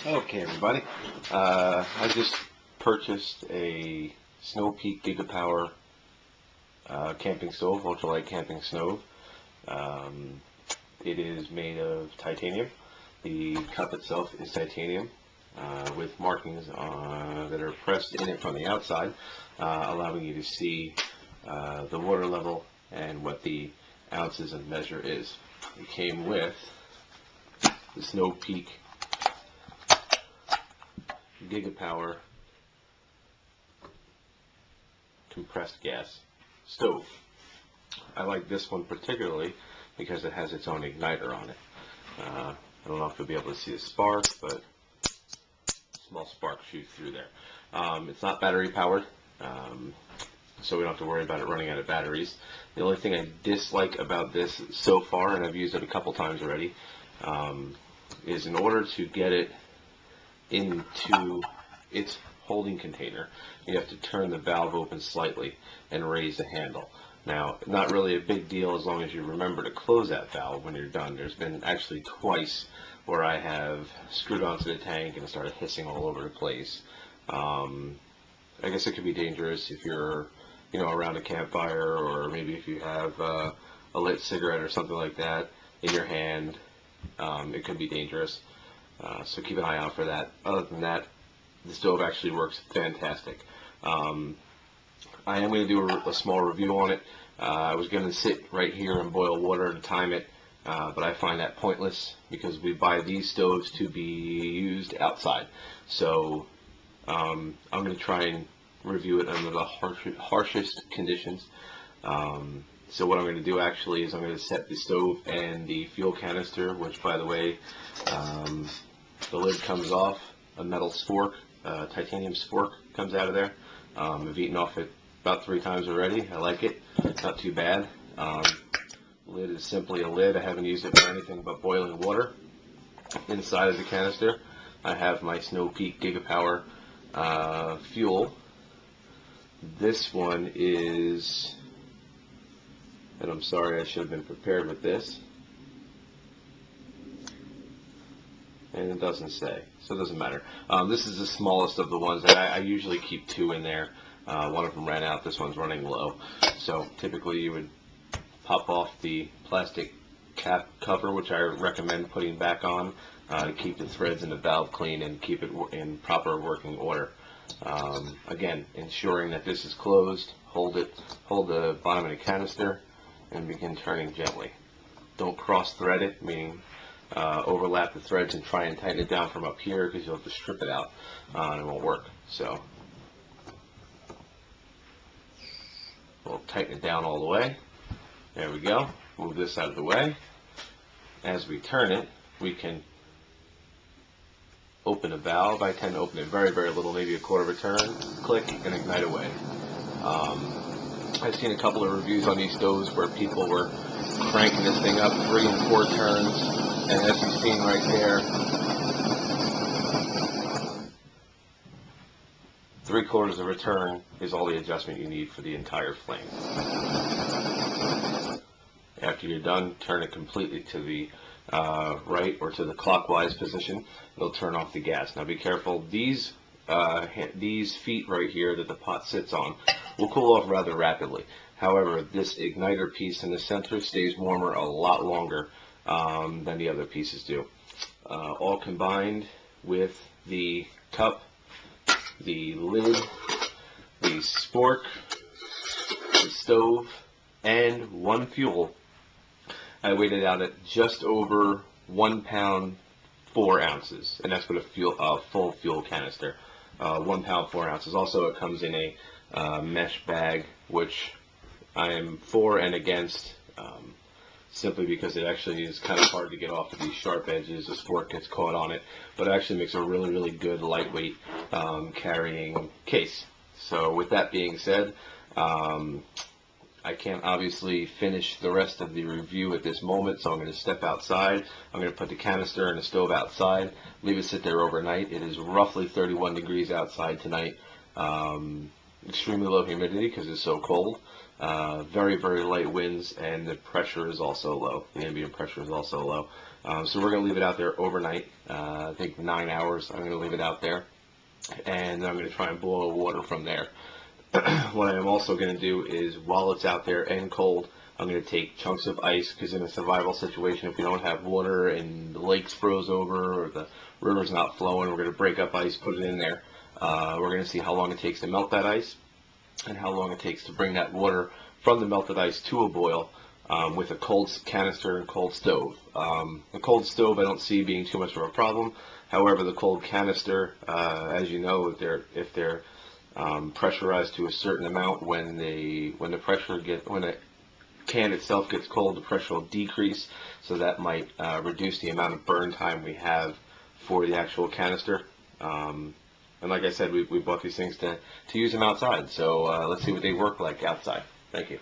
Okay, everybody. I just purchased a Peak GigaPower camping stove, ultralight camping stove. Um, it is made of titanium. The cup itself is titanium with markings that are pressed in it from the outside, allowing you to see the water level and what the ounces of measure is. It came with the Peak GigaPower compressed gas stove. I like this one particularly because it has its own igniter on it. I don't know if you'll be able to see the spark, but small spark shoots through there. It's not battery powered, so we don't have to worry about it running out of batteries. The only thing I dislike about this so far, and I've used it a couple times already, is in order to get it into its holding container, you have to turn the valve open slightly and raise the handle. Now, not really a big deal as long as you remember to close that valve when you're done. There's been actually twice where I have screwed onto the tank and it started hissing all over the place. I guess it could be dangerous if you're, around a campfire, or maybe if you have a lit cigarette or something like that in your hand. It could be dangerous. So keep an eye out for that. Other than that, the stove actually works fantastic. I am going to do a small review on it. I was going to sit right here and boil water to time it, but I find that pointless because we buy these stoves to be used outside. So I'm going to try and review it under the harshest conditions. So what I'm going to do actually is I'm going to set the stove and the fuel canister, which, by the way, the lid comes off. A metal spork, titanium spork comes out of there. I've eaten off it about 3 times already. I like it. It's not too bad. Lid is simply a lid. I haven't used it for anything but boiling water. Inside of the canister, I have my Peak GigaPower fuel. This one is, and I'm sorry, I should have been prepared with this. And it doesn't say, so it doesn't matter. This is the smallest of the ones, and I usually keep 2 in there. One of them ran out. This one's running low. So typically you would pop off the plastic cap cover, which I recommend putting back on to keep the threads and the valve clean and keep it in proper working order. Again, ensuring that this is closed. Hold the bottom of the canister and begin turning gently. Don't cross thread it, meaning overlap the threads and try and tighten it down from up here, because you'll have to strip it out and it won't work. So we'll tighten it down all the way. There we go. Move this out of the way. As we turn it, we can open a valve. I tend to open it very, very little, maybe a quarter of a turn, click, and ignite away. I've seen a couple of reviews on these stoves where people were cranking this thing up 3 and 4 turns, and as you've seen right there, 3/4 of a turn is all the adjustment you need for the entire flame. After you're done, turn it completely to the right or to the clockwise position. It'll turn off the gas. Now be careful. These feet right here that the pot sits on will cool off rather rapidly. However, this igniter piece in the center stays warmer a lot longer than the other pieces do. All combined with the cup, the lid, the spork, the stove, and 1 fuel, I weighed it out at just over 1 pound 4 ounces, and that's with a full fuel canister. 1 pound 4 ounces. Also, it comes in a mesh bag, which I am for and against, simply because it actually is kind of hard to get off of these sharp edges. The spork gets caught on it, but it actually makes a really, really good lightweight carrying case. So with that being said, I can't obviously finish the rest of the review at this moment, so I'm going to step outside. I'm going to put the canister and the stove outside, leave it sit there overnight. It is roughly 31 degrees outside tonight. Extremely low humidity because it's so cold. Very, very light winds, and the pressure is also low. The ambient pressure is also low. So we're going to leave it out there overnight. I think 9 hours. I'm going to leave it out there, and then I'm going to try and boil water from there. What I'm also going to do is, while it's out there and cold, I'm going to take chunks of ice, because in a survival situation, if we don't have water and the lake's froze over or the river's not flowing, we're going to break up ice, put it in there. We're going to see how long it takes to melt that ice and how long it takes to bring that water from the melted ice to a boil with a cold canister and cold stove. The cold stove I don't see being too much of a problem. However, the cold canister, as you know, if they're pressurized to a certain amount, when the can itself gets cold, the pressure will decrease, so that might reduce the amount of burn time we have for the actual canister. And like I said, we bought these things to use them outside, so let's see what they work like outside. Thank you.